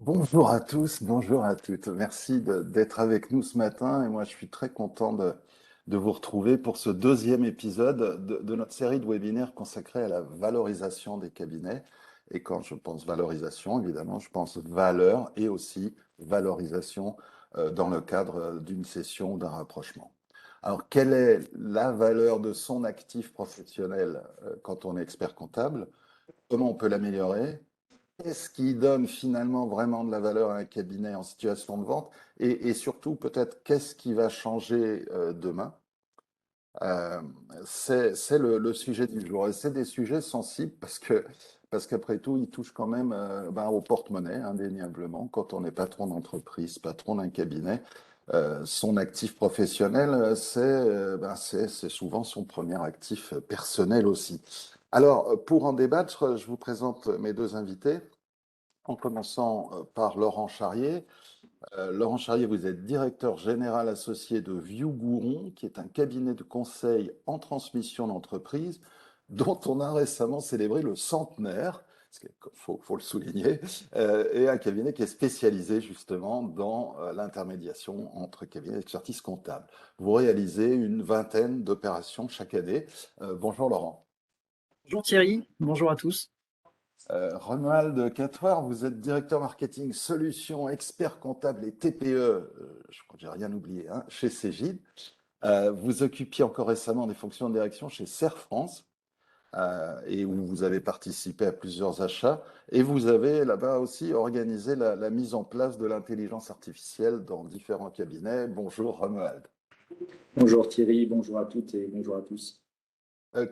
Bonjour à tous, bonjour à toutes. Merci d'être avec nous ce matin et moi je suis très content de vous retrouver pour ce deuxième épisode de notre série de webinaires consacrée à la valorisation des cabinets. Et quand je pense valorisation, évidemment, je pense valeur et aussi valorisation dans le cadre d'une session ou d'un rapprochement. Alors, quelle est la valeur de son actif professionnel quand on est expert comptable? Comment on peut l'améliorer? Qu'est-ce qui donne finalement vraiment de la valeur à un cabinet en situation de vente? Et surtout, peut-être, qu'est-ce qui va changer demain? Euh, c'est le sujet du jour. Et c'est des sujets sensibles parce qu'après tout, ils touchent quand même au porte-monnaie, indéniablement. Quand on est patron d'entreprise, patron d'un cabinet, son actif professionnel, c'est souvent son premier actif personnel aussi. Alors, pour en débattre, je vous présente mes deux invités en commençant par Laurent Charrier. Laurent Charrier, vous êtes directeur général associé de Vieux-Gouron, qui est un cabinet de conseil en transmission d'entreprise, dont on a récemment célébré le centenaire, il faut le souligner, et un cabinet qui est spécialisé justement dans l'intermédiation entre cabinets d'expertise comptable. Vous réalisez une vingtaine d'opérations chaque année. Bonjour Laurent. Bonjour Thierry, bonjour à tous. Romuald Catoire, vous êtes directeur marketing solutions, expert comptable et TPE, je crois que j'ai rien oublié, hein, chez Cégide. Vous occupiez encore récemment des fonctions de direction chez Serre France et où vous avez participé à plusieurs achats. Et vous avez là-bas aussi organisé la mise en place de l'intelligence artificielle dans différents cabinets. Bonjour Romuald. Bonjour Thierry, bonjour à toutes et bonjour à tous.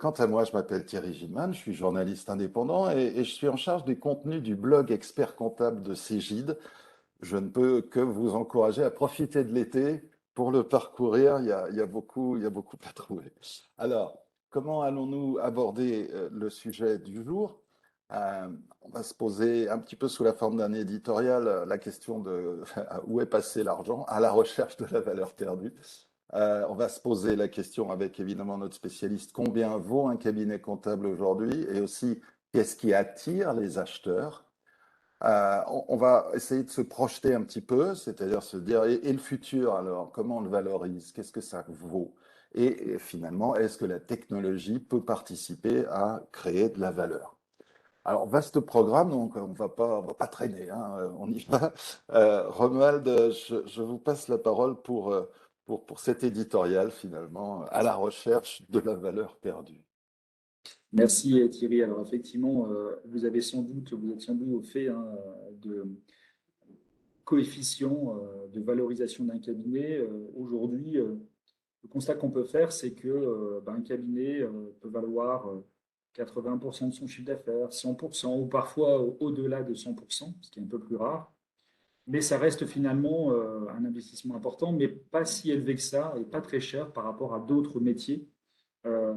Quant à moi, je m'appelle Thierry Gilman, je suis journaliste indépendant et je suis en charge des contenus du blog Expert comptable de Cégide. Je ne peux que vous encourager à profiter de l'été pour le parcourir. Il y a beaucoup à trouver. Alors, comment allons-nous aborder le sujet du jour? On va se poser un petit peu sous la forme d'un éditorial la question de où est passé l'argent à la recherche de la valeur perdue. On va se poser la question avec évidemment notre spécialiste, combien vaut un cabinet comptable aujourd'hui et aussi qu'est-ce qui attire les acheteurs. On va essayer de se projeter un petit peu, c'est-à-dire se dire, et le futur alors, comment on le valorise, qu'est-ce que ça vaut? Et finalement, est-ce que la technologie peut participer à créer de la valeur? Alors, vaste programme, donc on va pas traîner, hein, on y va. Romuald, je vous passe la parole pour cet éditorial finalement, à la recherche de la valeur perdue. Merci Thierry. Alors effectivement, vous êtes sans doute au fait de coefficient de valorisation d'un cabinet. Aujourd'hui, le constat qu'on peut faire, c'est que un cabinet peut valoir 80% de son chiffre d'affaires, 100% ou parfois au-delà de 100%, ce qui est un peu plus rare. Mais ça reste finalement un investissement important, mais pas si élevé que ça et pas très cher par rapport à d'autres métiers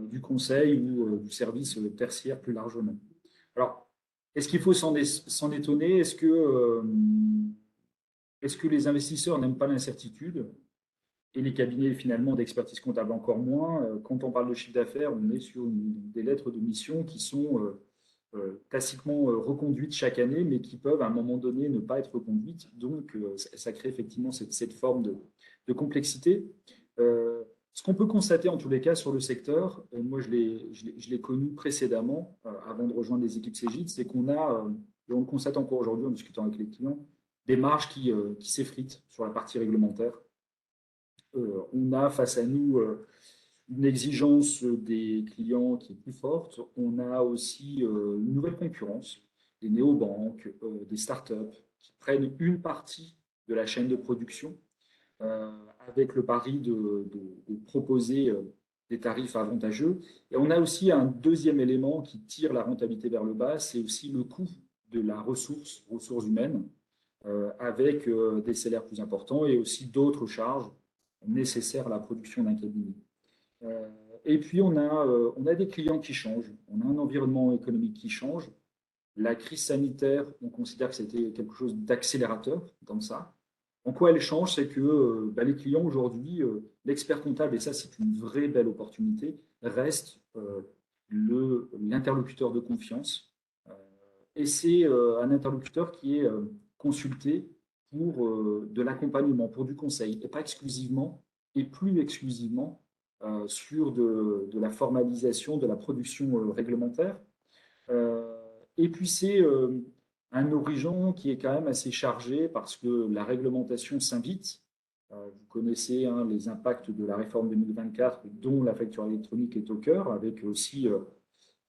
du conseil ou du service tertiaire plus largement. Alors, est-ce qu'il faut s'en étonner? Est-ce que les investisseurs n'aiment pas l'incertitude et les cabinets finalement d'expertise comptable encore moins? Quand on parle de chiffre d'affaires, on est sur des lettres de mission qui sont tacitement reconduites chaque année, mais qui peuvent à un moment donné ne pas être reconduites. Donc, ça crée effectivement cette forme de complexité. Ce qu'on peut constater en tous les cas sur le secteur, moi je l'ai connu précédemment, avant de rejoindre les équipes Cégide, c'est qu'on a, et on le constate encore aujourd'hui en discutant avec les clients, des marges qui s'effritent sur la partie réglementaire. On a face à nous une exigence des clients qui est plus forte. On a aussi une nouvelle concurrence, des néobanques, des startups qui prennent une partie de la chaîne de production euh, avec le pari de proposer des tarifs avantageux. Et on a aussi un deuxième élément qui tire la rentabilité vers le bas, c'est aussi le coût de la ressources humaines, avec des salaires plus importants et aussi d'autres charges nécessaires à la production d'un cabinet. Euh, et puis, on a des clients qui changent, on a un environnement économique qui change. La crise sanitaire, on considère que c'était quelque chose d'accélérateur dans ça. En quoi elle change, c'est que les clients aujourd'hui, l'expert comptable, et ça c'est une vraie belle opportunité, reste l'interlocuteur de confiance. Et c'est un interlocuteur qui est consulter pour de l'accompagnement, pour du conseil, et pas exclusivement, et plus exclusivement, sur de la formalisation de la production réglementaire. Euh, et puis c'est un horizon qui est quand même assez chargé parce que la réglementation s'invite. Vous connaissez hein, les impacts de la réforme 2024, dont la facture électronique est au cœur, avec aussi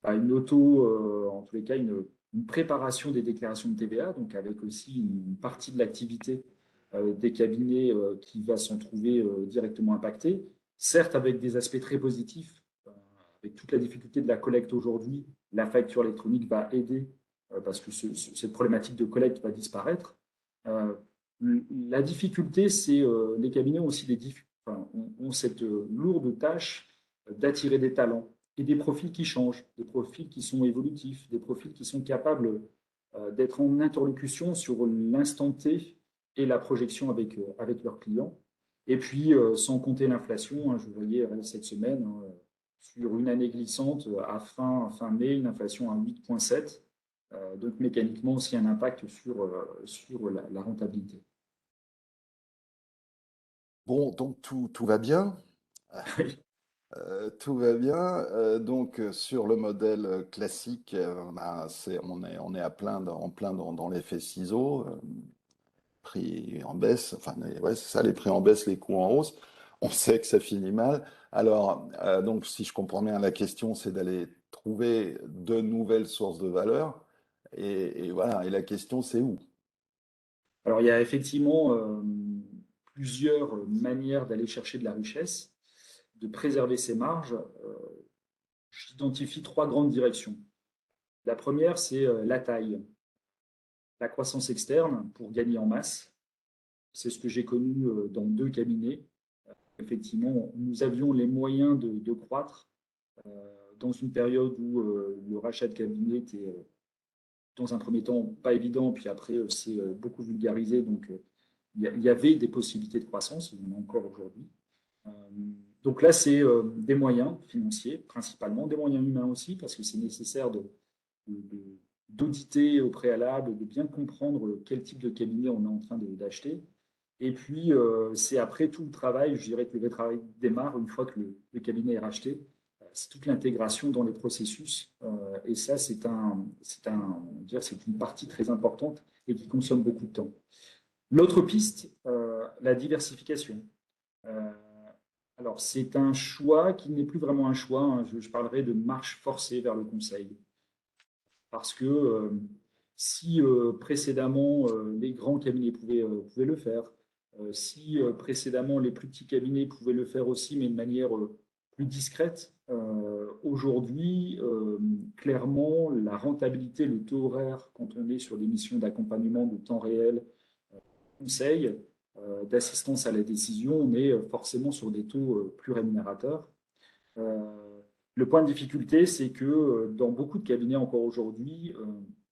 une en tous les cas, une préparation des déclarations de TVA, donc avec aussi une partie de l'activité des cabinets qui va s'en trouver directement impactée, certes avec des aspects très positifs, avec toute la difficulté de la collecte aujourd'hui, la facture électronique va aider parce que cette problématique de collecte va disparaître. Euh, la difficulté, c'est les cabinets ont aussi ont cette lourde tâche d'attirer des talents et des profils qui changent, des profils qui sont évolutifs, des profils qui sont capables d'être en interlocution sur l'instant T et la projection avec leurs clients. Et puis, sans compter l'inflation, hein, je voyais cette semaine, hein, sur une année glissante, à fin mai, une inflation à 8,7. Donc mécaniquement aussi un impact sur la rentabilité. Bon, donc tout va bien. Tout va bien. Donc, sur le modèle classique, on est en plein dans l'effet ciseau, prix en baisse. Enfin, ouais, c'est ça, les prix en baisse, les coûts en hausse. On sait que ça finit mal. Alors, donc, si je comprends bien, la question, c'est d'aller trouver de nouvelles sources de valeur. Et voilà. Et la question, c'est où? Alors il y a effectivement plusieurs manières d'aller chercher de la richesse, de préserver ses marges. J'identifie trois grandes directions. La première, c'est la taille, la croissance externe pour gagner en masse. C'est ce que j'ai connu dans deux cabinets. Effectivement, nous avions les moyens de croître dans une période où le rachat de cabinet était dans un premier temps pas évident, puis après c'est beaucoup vulgarisé. Donc il y avait des possibilités de croissance, il y en a encore aujourd'hui. Euh, donc là, c'est des moyens financiers principalement, des moyens humains aussi, parce que c'est nécessaire d'auditer au préalable, de bien comprendre quel type de cabinet on est en train d'acheter. Et puis, c'est après tout le travail, je dirais que le vrai travail démarre une fois que le cabinet est racheté. C'est toute l'intégration dans les processus. Et ça, c'est une partie très importante et qui consomme beaucoup de temps. L'autre piste, la diversification. Euh, alors, c'est un choix qui n'est plus vraiment un choix, hein. Je parlerai de marche forcée vers le conseil. Parce que si précédemment les grands cabinets pouvaient le faire, si précédemment les plus petits cabinets pouvaient le faire aussi, mais de manière plus discrète, aujourd'hui, clairement, la rentabilité, le taux horaire, quand on est sur des missions d'accompagnement de temps réel, conseil, d'assistance à la décision, on est forcément sur des taux plus rémunérateurs. Euh, le point de difficulté, c'est que dans beaucoup de cabinets encore aujourd'hui,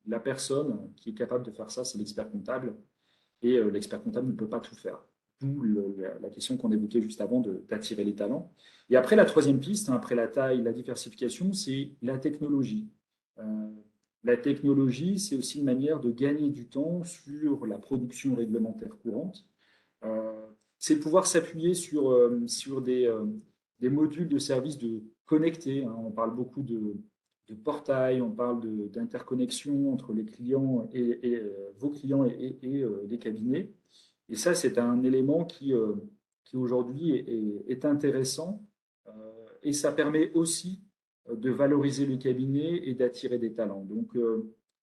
la personne qui est capable de faire ça, c'est l'expert comptable, et l'expert comptable ne peut pas tout faire. D'où la question qu'on évoquait juste avant d'attirer les talents. Et après, la troisième piste, hein, après la taille, la diversification, c'est la technologie. Euh, la technologie, c'est aussi une manière de gagner du temps sur la production réglementaire courante. Euh, c'est pouvoir s'appuyer sur des modules de services de connectés, hein. On parle beaucoup de portail, on parle d'interconnexion entre les clients et vos clients et les cabinets. Et ça, c'est un élément qui aujourd'hui est intéressant et ça permet aussi de valoriser le cabinet et d'attirer des talents. Donc,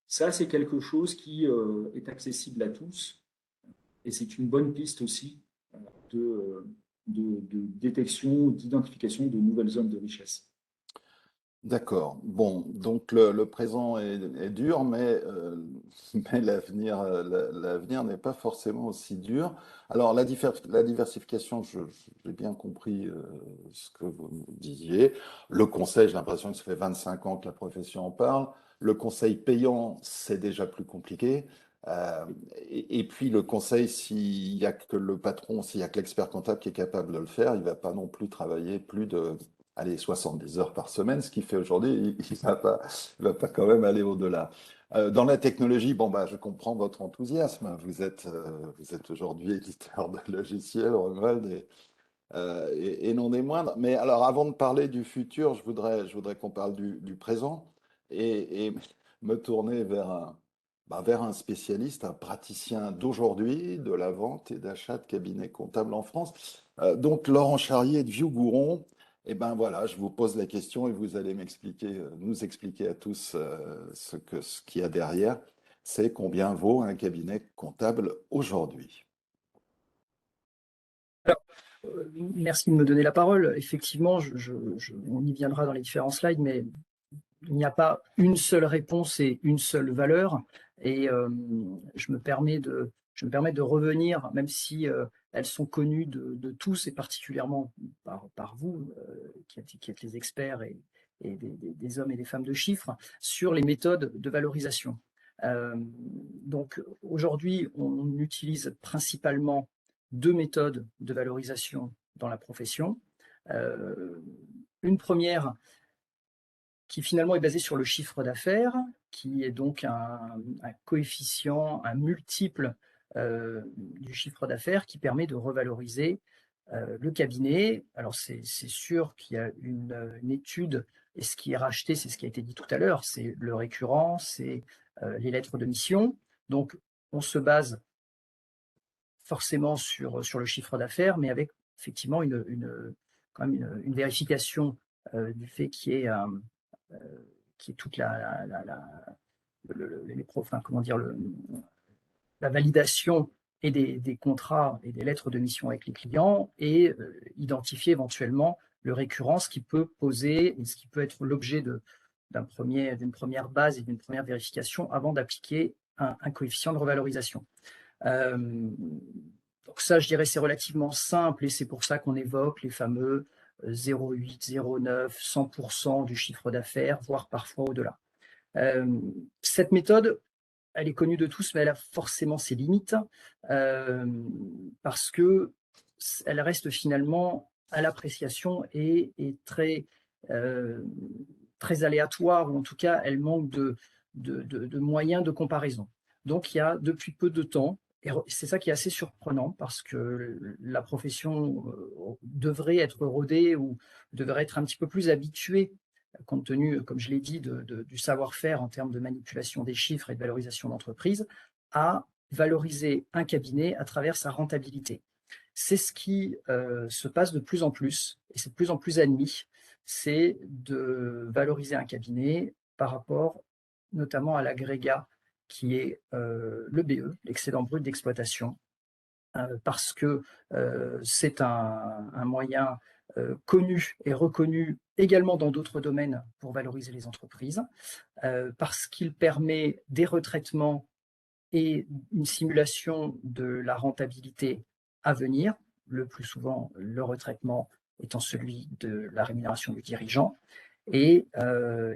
ça, c'est quelque chose qui est accessible à tous et c'est une bonne piste aussi de, de détection, d'identification de nouvelles zones de richesse. D'accord. Bon, donc le présent est dur, mais l'avenir n'est pas forcément aussi dur. Alors, la diversification, j'ai bien compris ce que vous nous disiez. Le conseil, j'ai l'impression que ça fait 25 ans que la profession en parle. Le conseil payant, c'est déjà plus compliqué. Euh, et puis le conseil, s'il y a que le patron, s'il y a que l'expert comptable qui est capable de le faire, il va pas non plus travailler plus de allez, 70 heures par semaine, ce qu'il fait aujourd'hui, il va pas quand même aller au-delà. Dans la technologie, bon, bah, je comprends votre enthousiasme. Vous êtes aujourd'hui éditeur de logiciels, Romuald, et non des moindres. Mais alors, avant de parler du futur, je voudrais qu'on parle du présent et me tourner vers un spécialiste, un praticien d'aujourd'hui, de la vente et d'achat de cabinets comptables en France. Donc, Laurent Charrier de Vieux-Gouron. Et ben voilà, je vous pose la question et vous allez nous expliquer à tous ce qu'il y a derrière. C'est combien vaut un cabinet comptable aujourd'hui? Merci de me donner la parole. Effectivement, on y viendra dans les différents slides, mais il n'y a pas une seule réponse et une seule valeur. Et je me permets de revenir, même si elles sont connues de tous et particulièrement par vous, qui êtes les experts et des hommes et des femmes de chiffres, sur les méthodes de valorisation. Donc aujourd'hui, on utilise principalement deux méthodes de valorisation dans la profession. Une première qui finalement est basée sur le chiffre d'affaires, qui est donc un coefficient, un multiple du chiffre d'affaires qui permet de revaloriser le cabinet. Alors c'est sûr qu'il y a une étude, et ce qui est racheté, c'est ce qui a été dit tout à l'heure, c'est le récurrent, c'est les lettres de mission. Donc on se base forcément sur le chiffre d'affaires, mais avec effectivement quand même une vérification du fait qui est toute enfin, comment dire, la validation et des contrats et des lettres de mission avec les clients et identifier éventuellement le récurrent, ce qui peut poser et ce qui peut être l'objet d'une première base et d'une première vérification avant d'appliquer un coefficient de revalorisation. Donc ça, je dirais, c'est relativement simple et c'est pour ça qu'on évoque les fameux 0,8, 0,9, 100% du chiffre d'affaires, voire parfois au-delà. Cette méthode, elle est connue de tous, mais elle a forcément ses limites parce qu'elle reste finalement à l'appréciation et très, très aléatoire, ou en tout cas, elle manque de moyens de comparaison. Donc, il y a depuis peu de temps, et c'est ça qui est assez surprenant parce que la profession devrait être rodée ou devrait être un petit peu plus habituée, compte tenu, comme je l'ai dit, du savoir-faire en termes de manipulation des chiffres et de valorisation d'entreprise, à valoriser un cabinet à travers sa rentabilité. C'est ce qui se passe de plus en plus, et c'est de plus en plus admis, c'est de valoriser un cabinet par rapport notamment à l'agrégat qui est le BE, l'excédent brut d'exploitation, parce que c'est un moyen connu et reconnu également dans d'autres domaines pour valoriser les entreprises, parce qu'il permet des retraitements et une simulation de la rentabilité à venir, le plus souvent le retraitement étant celui de la rémunération du dirigeant. Et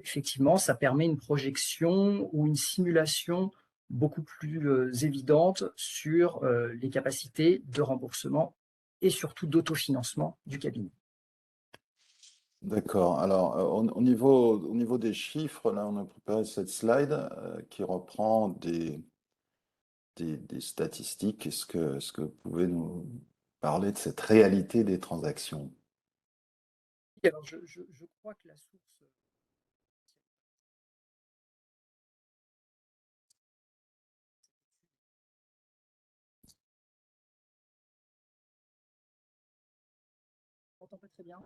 effectivement, ça permet une projection ou une simulation beaucoup plus évidente sur les capacités de remboursement et surtout d'autofinancement du cabinet. D'accord. Alors, au niveau des chiffres, là, on a préparé cette slide qui reprend des statistiques. Est-ce que vous pouvez nous parler de cette réalité des transactions? Alors, je crois que la source... Je n'entends pas très bien.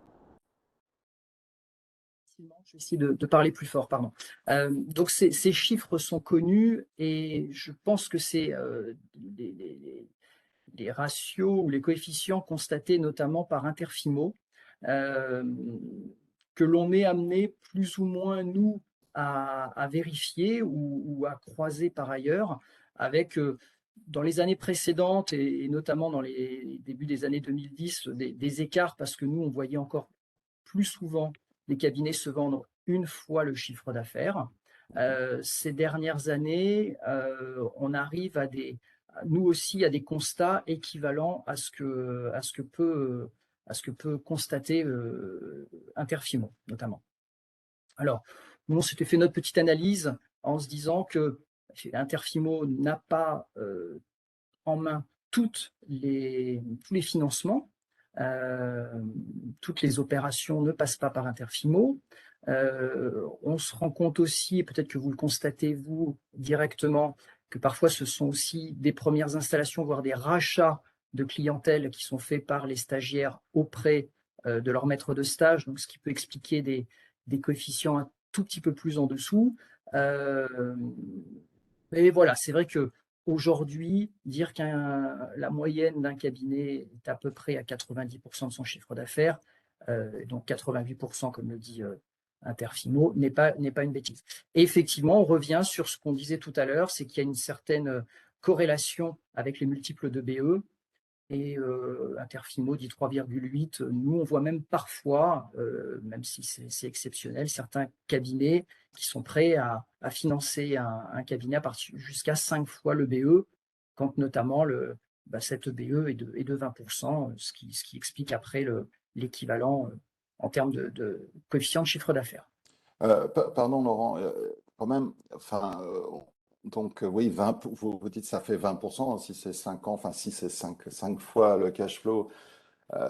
Je vais essayer de parler plus fort, pardon. Donc ces chiffres sont connus et je pense que c'est les ratios ou les coefficients constatés notamment par Interfimo que l'on est amené plus ou moins, nous, à vérifier ou à croiser par ailleurs avec, dans les années précédentes et notamment dans les débuts des années 2010, des écarts parce que nous, on voyait encore plus souvent les cabinets se vendre une fois le chiffre d'affaires. Ces dernières années, on arrive nous aussi à des constats équivalents à ce que peut constater Interfimo, notamment. Alors, nous, on s'était fait notre petite analyse en se disant que Interfimo n'a pas en main tous les financements. Toutes les opérations ne passent pas par Interfimo. On se rend compte aussi, et peut-être que vous le constatez vous directement, que parfois ce sont aussi des premières installations, voire des rachats de clientèle qui sont faits par les stagiaires auprès de leur maître de stage, donc ce qui peut expliquer des coefficients un tout petit peu plus en dessous. Mais voilà, c'est vrai que aujourd'hui, dire que la moyenne d'un cabinet est à peu près à 90% de son chiffre d'affaires, donc 88% comme le dit Interfimo, n'est pas une bêtise. Et effectivement, on revient sur ce qu'on disait tout à l'heure, c'est qu'il y a une certaine corrélation avec les multiples de BE. Et Interfimo dit 3,8. Nous, on voit même parfois, même si c'est exceptionnel, certains cabinets qui sont prêts à financer un cabinet à partir jusqu'à 5 fois le BE, quand notamment cette BE est de 20%, ce qui explique après l'équivalent en termes de coefficient de chiffre d'affaires. Pardon Laurent, quand même, enfin, donc oui, 20, vous dites ça fait 20%, si c'est 5 ans, enfin si c'est 5 fois le cash flow,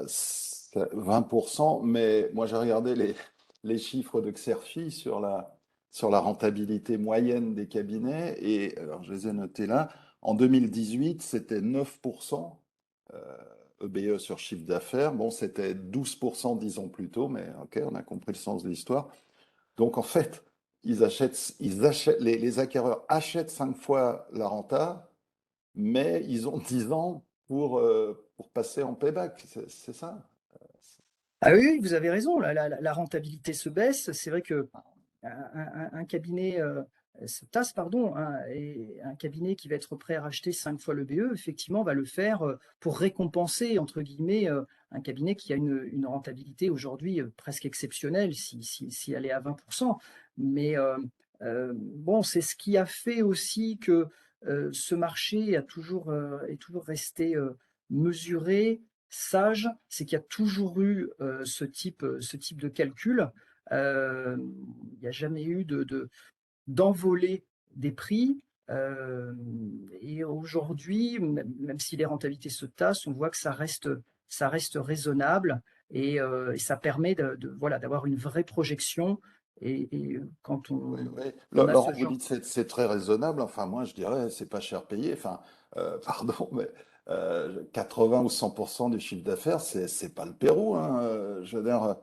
c'est 20%, mais moi j'ai regardé les chiffres de Xerfi sur la rentabilité moyenne des cabinets, et alors je les ai notés là, en 2018 c'était 9%, EBE sur chiffre d'affaires, bon c'était 12% 10 ans plus tôt, mais ok, on a compris le sens de l'histoire. Donc en fait, les acquéreurs achètent 5 fois la renta, mais ils ont 10 ans pour passer en payback, c'est ça? Ah oui, oui, vous avez raison, la rentabilité se baisse. C'est vrai que un cabinet se tasse, pardon, et un cabinet qui va être prêt à racheter 5 fois le BE, effectivement, va le faire pour récompenser, entre guillemets, un cabinet qui a une rentabilité aujourd'hui presque exceptionnelle, si elle est à 20%. Mais bon, c'est ce qui a fait aussi que ce marché est toujours resté mesuré, sage, c'est qu'il y a toujours eu ce type de calcul. Il n'y a jamais eu d'envolée des prix. Et aujourd'hui, même si les rentabilités se tassent, on voit que ça reste raisonnable et ça permet voilà, d'avoir une vraie projection. Et quand Oui, oui. on a ce Laurent, vous genre. dites c'est très raisonnable. Enfin, moi, je dirais c'est pas cher payé. Enfin, pardon, mais 80 ou 100% du chiffre d'affaires, c'est pas le Pérou, hein. Je veux dire,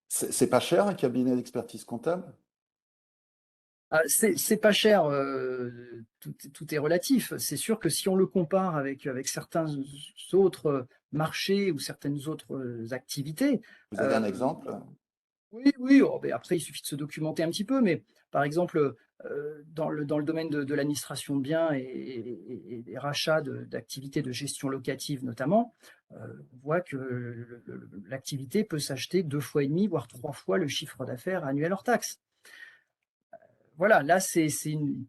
c'est pas cher un cabinet d'expertise comptable? Ah, c'est pas cher, tout est relatif. C'est sûr que si on le compare avec certains autres marchés ou certaines autres activités, Vous avez un euh, exemple? oui, oui, oh, mais après il suffit de se documenter un petit peu, mais par exemple, dans le domaine de l'administration de biens et des rachats d'activités de gestion locative notamment, on voit que l'activité peut s'acheter 2 fois et demi, voire 3 fois le chiffre d'affaires annuel hors taxe. Voilà, là,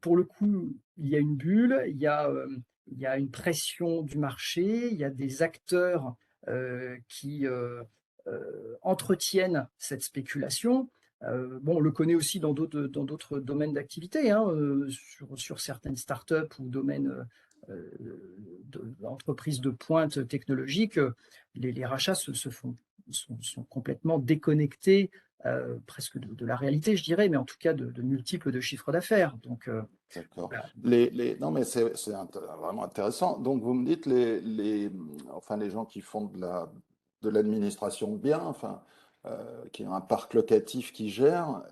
pour le coup, il y a une bulle, il y a une pression du marché, il y a des acteurs qui entretiennent cette spéculation. Bon, on le connaît aussi dans d'autres domaines d'activité, hein, sur certaines startups ou domaines d'entreprises de pointe technologique, les rachats sont complètement déconnectés presque de la réalité, je dirais, mais en tout cas de multiples de chiffres d'affaires. Donc, D'accord. voilà. Non, mais c'est vraiment intéressant. Donc, vous me dites, enfin, les gens qui font de l'administration de biens, enfin, qui ont un parc locatif qui gèrent,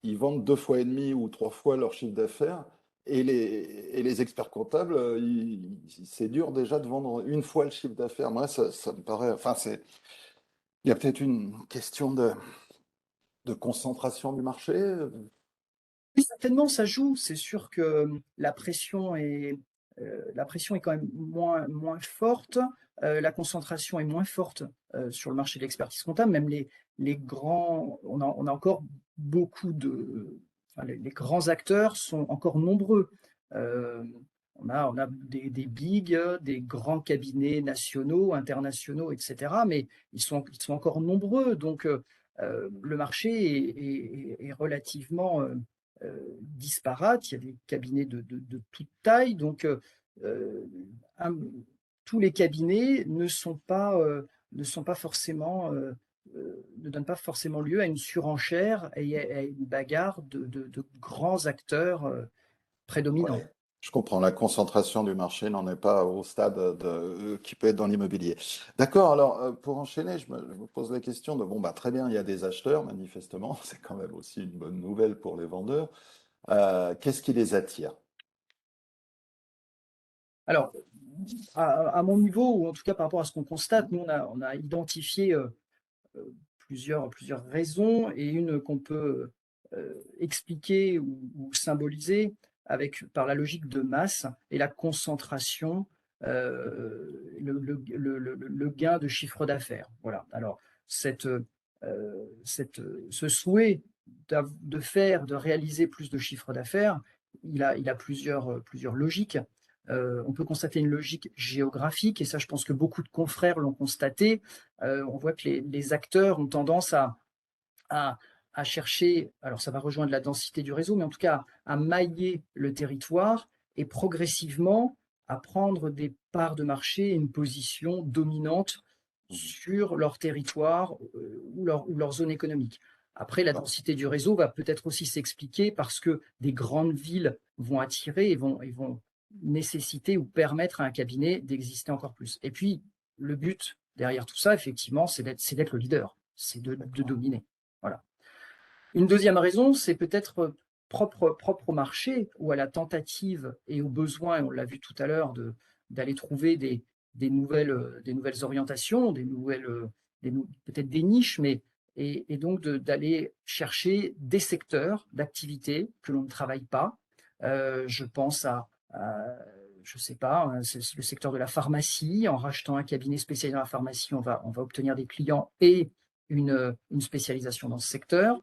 ils vendent 2 fois et demi ou 3 fois leur chiffre d'affaires. Et les experts comptables, c'est dur déjà de vendre 1 fois le chiffre d'affaires. Moi, ça me paraît. Enfin, il y a peut-être une question de concentration du marché. Oui, certainement, ça joue. C'est sûr que la pression est quand même moins forte. La concentration est moins forte sur le marché de l'expertise comptable. Même les grands, on a encore beaucoup enfin, les grands acteurs sont encore nombreux. Euh, on a des bigs, des grands cabinets nationaux, internationaux, etc. Mais ils sont encore nombreux. Donc, le marché est relativement disparates, il y a des cabinets de toute taille, donc tous les cabinets ne sont pas forcément, ne donnent pas forcément lieu à une surenchère et à une bagarre de grands acteurs prédominants. Ouais, je comprends. La concentration du marché n'en est pas au stade qui peut être dans l'immobilier. D'accord. Alors, pour enchaîner, je me pose la question de, bon, bah, très bien, il y a des acheteurs, manifestement. C'est quand même aussi une bonne nouvelle pour les vendeurs. Qu'est-ce qui les attire? Alors, à mon niveau, ou en tout cas par rapport à ce qu'on constate, nous, on a identifié plusieurs raisons, et une qu'on peut expliquer ou symboliser par la logique de masse et la concentration, le gain de chiffre d'affaires. Voilà. Alors, ce souhait de réaliser plus de chiffre d'affaires, il a plusieurs logiques. On peut constater une logique géographique, et ça, je pense que beaucoup de confrères l'ont constaté. On voit que les acteurs ont tendance à, à chercher, alors ça va rejoindre la densité du réseau, mais en tout cas à mailler le territoire et progressivement à prendre des parts de marché, une position dominante Mhm. sur leur territoire ou leur zone économique. Après, la D'accord. densité du réseau va peut-être aussi s'expliquer parce que des grandes villes vont attirer et vont nécessiter ou permettre à un cabinet d'exister encore plus. Et puis, le but derrière tout ça, effectivement, c'est d'être le leader, c'est de D'accord. dominer. Voilà. Une deuxième raison, c'est peut-être propre au marché ou à la tentative et au besoin, et on l'a vu tout à l'heure, d'aller trouver des nouvelles orientations, peut-être des niches, mais et donc d'aller chercher des secteurs d'activité que l'on ne travaille pas. Je pense je sais pas, hein, c'est le secteur de la pharmacie. En rachetant un cabinet spécialisé dans la pharmacie, on va obtenir des clients et une spécialisation dans ce secteur.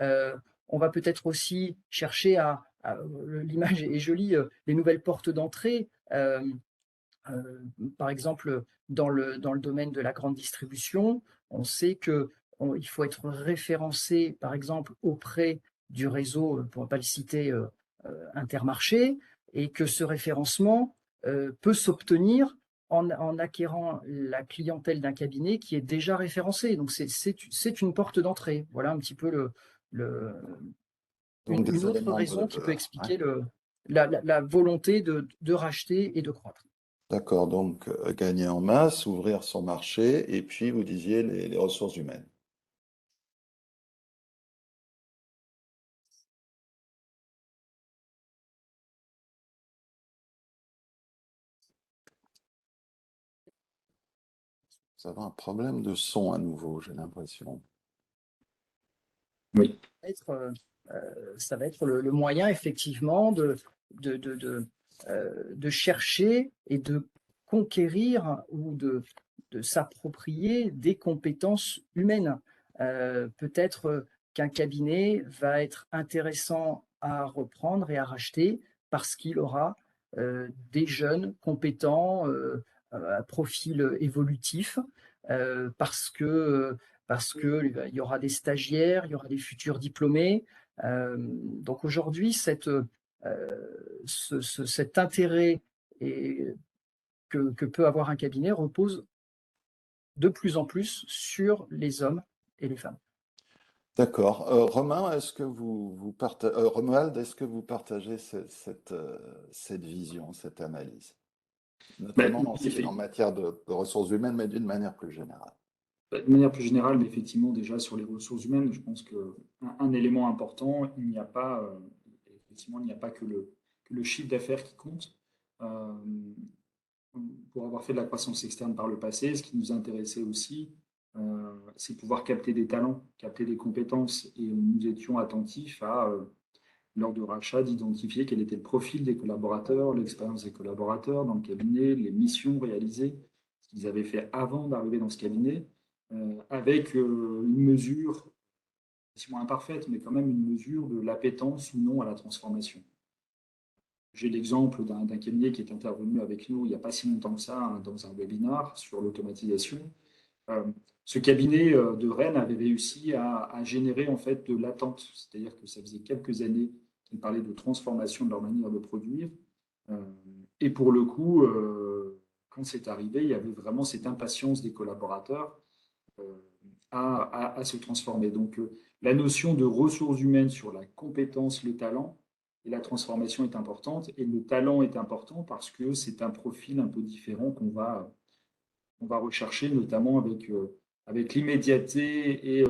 Euh, on va peut-être aussi chercher l'image est jolie, les nouvelles portes d'entrée. Par exemple, dans le domaine de la grande distribution, on sait qu'il faut être référencé, par exemple, auprès du réseau, pour ne pas le citer, Intermarché, et que ce référencement peut s'obtenir en acquérant la clientèle d'un cabinet qui est déjà référencé. Donc, c'est une porte d'entrée. Voilà un petit peu le, Donc, une des autre éléments raison qui peut ouais. expliquer la volonté de racheter et de croître. D'accord. Donc, gagner en masse, ouvrir son marché, et puis, vous disiez, les ressources humaines. Vous avez un problème de son à nouveau, j'ai l'impression. Oui. Être, ça va être le moyen effectivement de, de, de, de chercher et de conquérir ou de s'approprier des compétences humaines. Peut-être qu'un cabinet va être intéressant à reprendre et à racheter parce qu'il aura des jeunes compétents à profil évolutif, parce que il y aura des stagiaires, il y aura des futurs diplômés. Donc aujourd'hui, cet intérêt et, que peut avoir un cabinet repose de plus en plus sur les hommes et les femmes. D'accord. Romain, est-ce que Romuald, est-ce que vous partagez cette vision, cette analyse, Ben, notamment oui, en matière de ressources humaines, mais d'une manière plus générale? de manière plus générale, mais effectivement, déjà sur les ressources humaines, je pense qu'un élément important, effectivement, il n'y a pas que le chiffre d'affaires qui compte. Euh, pour avoir fait de la croissance externe par le passé, ce qui nous intéressait aussi, c'est pouvoir capter des talents, capter des compétences. Et nous étions attentifs lors de rachat, d'identifier quel était le profil des collaborateurs, l'expérience des collaborateurs dans le cabinet, les missions réalisées, ce qu'ils avaient fait avant d'arriver dans ce cabinet, avec une mesure, moins imparfaite, mais quand même une mesure de l'appétence ou non à la transformation. J'ai l'exemple d'un cabinet qui est intervenu avec nous il n'y a pas si longtemps que ça, hein, dans un webinar sur l'automatisation. Euh, Ce cabinet de Rennes avait réussi à générer en fait de l'attente, c'est-à-dire que ça faisait quelques années qui parlaient de transformation de leur manière de produire. Et pour le coup, quand c'est arrivé, il y avait vraiment cette impatience des collaborateurs à se transformer. Donc, la notion de ressources humaines sur la compétence, le talent et la transformation est importante. Et le talent est important parce que c'est un profil un peu différent on va rechercher, notamment avec l'immédiateté et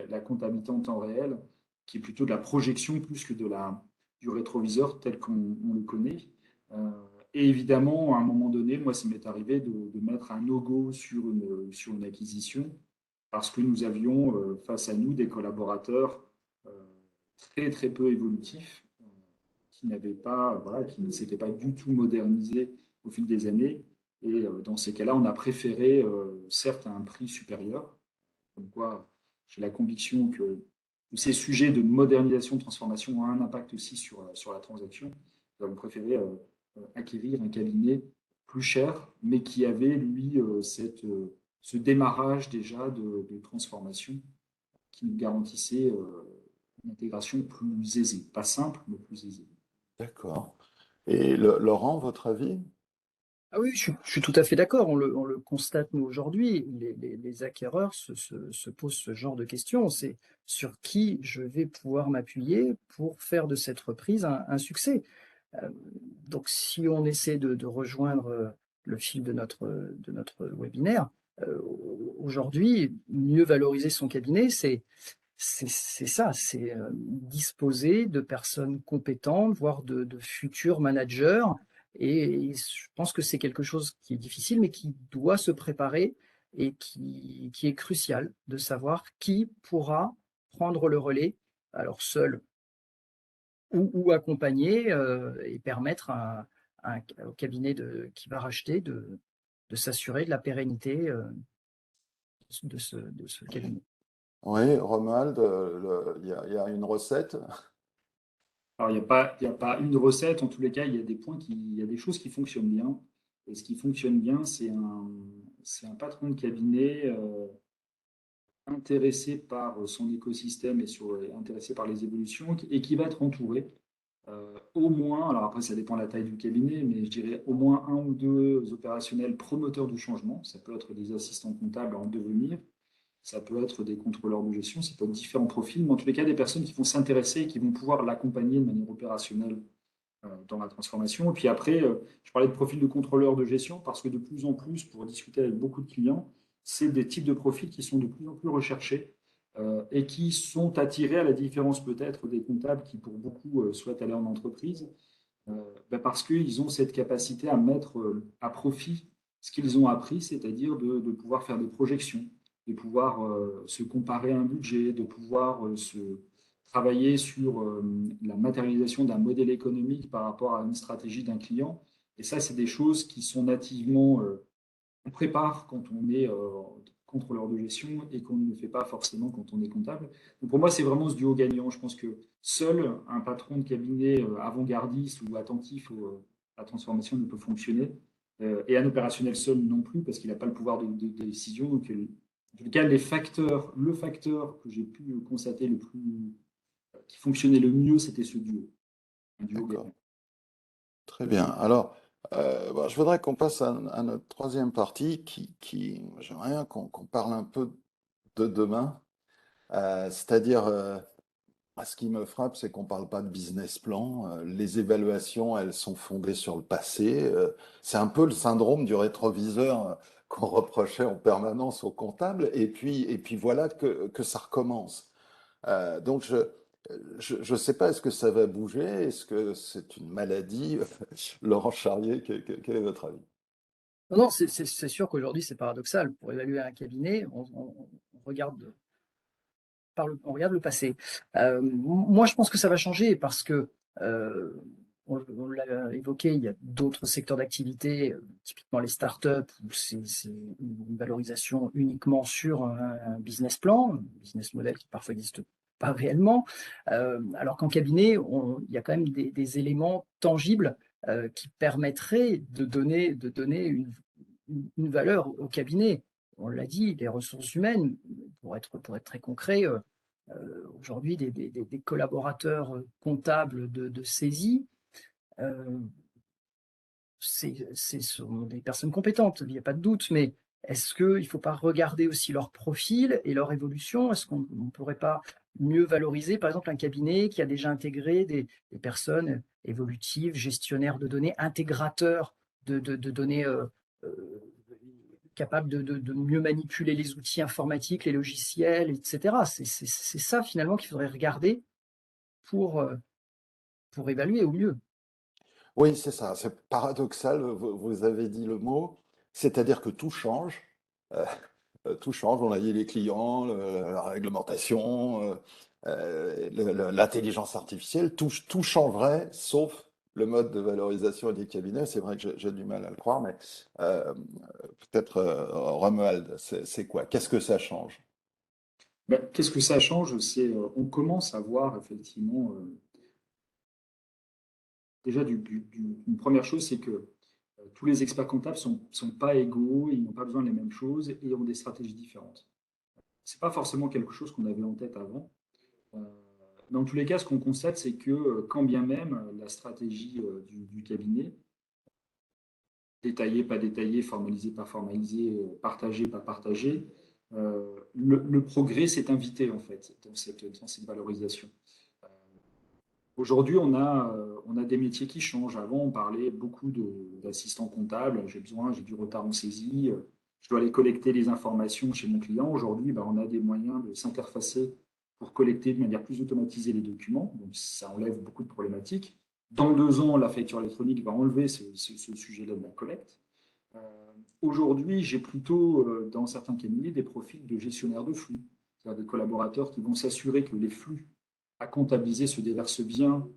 la comptabilité en temps réel, qui est plutôt de la projection plus que du rétroviseur tel qu'on le connaît. Euh, et évidemment, à un moment donné, moi, ça m'est arrivé de mettre un no-go sur une acquisition parce que nous avions face à nous des collaborateurs euh, très très peu évolutifs qui n'avaient pas, voilà, qui ne s'étaient pas du tout modernisés au fil des années. Et dans ces cas-là, on a préféré, certes, à un prix supérieur. Comme quoi, j'ai la conviction que ces sujets de modernisation, de transformation ont un impact aussi sur la transaction. Nous avons préféré acquérir un cabinet plus cher, mais qui avait, lui, ce démarrage déjà de transformation qui nous garantissait une intégration plus aisée. Pas simple, mais plus aisée. D'accord. Et Laurent, votre avis? Ah oui, je suis tout à fait d'accord. On le constate, nous, aujourd'hui. Les acquéreurs se posent ce genre de questions. C'est sur qui je vais pouvoir m'appuyer pour faire de cette reprise un succès. Euh, donc, si on essaie de rejoindre le fil de notre webinaire, aujourd'hui, mieux valoriser son cabinet, c'est ça, c'est disposer de personnes compétentes, voire de futurs managers. Et je pense que c'est quelque chose qui est difficile, mais qui doit se préparer et qui est crucial de savoir qui pourra prendre le relais, alors seul ou accompagné, et permettre au cabinet qui va racheter de s'assurer de la pérennité de ce cabinet. Oui, Romuald, il y a une recette. Alors, il y a pas une recette. En tous les cas, il y a il y a des choses qui fonctionnent bien. Et ce qui fonctionne bien, c'est un patron de cabinet intéressé par son écosystème et intéressé par les évolutions et qui va être entouré au moins, alors après ça dépend de la taille du cabinet, mais je dirais au moins un ou deux opérationnels promoteurs du changement. Ça peut être des assistants comptables en devenir, ça peut être des contrôleurs de gestion, ça peut être différents profils, mais en tous les cas des personnes qui vont s'intéresser et qui vont pouvoir l'accompagner de manière opérationnelle dans la transformation. Et puis après, je parlais de profil de contrôleur de gestion parce que de plus en plus, pour discuter avec beaucoup de clients, c'est des types de profils qui sont de plus en plus recherchés et qui sont attirés à la différence peut-être des comptables qui, pour beaucoup, souhaitent aller en entreprise, parce qu'ils ont cette capacité à mettre à profit ce qu'ils ont appris, c'est-à-dire de pouvoir faire des projections, de pouvoir se comparer à un budget, de pouvoir se travailler sur la matérialisation d'un modèle économique par rapport à une stratégie d'un client. Et ça, c'est des choses qui sont nativement, on prépare quand on est contrôleur de gestion et qu'on ne le fait pas forcément quand on est comptable. Donc pour moi, c'est vraiment ce duo gagnant. Je pense que seul un patron de cabinet avant-gardiste ou attentif à la transformation ne peut fonctionner. Et un opérationnel seul non plus, parce qu'il n'a pas le pouvoir de décision. Donc, en tout cas, le facteur que j'ai pu constater qui fonctionnait le mieux, c'était ce duo. Un duo D'accord. gagnant. Très bien. Alors, je voudrais qu'on passe à notre troisième partie j'aimerais bien qu'on parle un peu de demain. C'est-à-dire, ce qui me frappe, c'est qu'on ne parle pas de business plan. Les évaluations, elles sont fondées sur le passé. C'est un peu le syndrome du rétroviseur qu'on reprochait en permanence aux comptables. Et puis voilà que ça recommence. Donc, je ne sais pas, est-ce que ça va bouger? Est-ce que c'est une maladie? Laurent Charrier, quel est votre avis? Non, non, c'est sûr qu'aujourd'hui, c'est paradoxal. Pour évaluer un cabinet, on regarde on regarde le passé. Moi, je pense que ça va changer parce que, on l'a évoqué, il y a d'autres secteurs d'activité, typiquement les startups, où c'est une valorisation uniquement sur un business plan, un business model qui parfois n'existe pas réellement. Alors qu'en cabinet, il y a quand même des éléments tangibles qui permettraient de donner une valeur au cabinet. On l'a dit, les ressources humaines, pour être très concret, aujourd'hui des collaborateurs comptables de saisie. Ce sont des personnes compétentes, il n'y a pas de doute, mais est-ce qu'il ne faut pas regarder aussi leur profil et leur évolution? Est-ce qu'on ne pourrait pas mieux valoriser, par exemple, un cabinet qui a déjà intégré des personnes évolutives, gestionnaires de données, intégrateurs de données, capables de mieux manipuler les outils informatiques, les logiciels, et cetera? C'est ça finalement qu'il faudrait regarder pour, heu, pour évaluer au mieux. Oui, c'est ça, c'est paradoxal, vous avez dit le mot, c'est-à-dire que heu tout change. On a dit les clients, la réglementation, l'intelligence artificielle, tout changerait, sauf le mode de valorisation des cabinets. C'est vrai que j'ai du mal à le croire, mais euh, peut-être Romuald, c'est quoi? Qu'est-ce que ça change? Ben, qu'est-ce que ça change? On commence à voir effectivement, déjà, une première chose, c'est que tous les experts comptables sont pas égaux, ils n'ont pas besoin des mêmes choses et ont des stratégies différentes. C'est pas forcément quelque chose qu'on avait en tête avant. Euh, Dans tous les cas, ce qu'on constate, c'est que quand bien même la stratégie du cabinet, détaillée, pas détaillée, formalisée, pas formalisée, partagée, pas partagée, le progrès s'est invité en fait dans cette valorisation. Euh, Aujourd'hui, on a des métiers qui changent. Avant, on parlait beaucoup d'assistants comptables. J'ai du retard en saisie. Je dois aller collecter les informations chez mon client. Aujourd'hui, ben, on a des moyens de s'interfacer pour collecter de manière plus automatisée les documents. Donc, ça enlève beaucoup de problématiques. Dans 2 ans, la facture électronique va enlever ce sujet-là de la collecte. Euh, Aujourd'hui, j'ai plutôt, dans certains cabinets, des profils de gestionnaires de flux, c'est-à-dire des collaborateurs qui vont s'assurer que les flux à comptabiliser se déversent bien,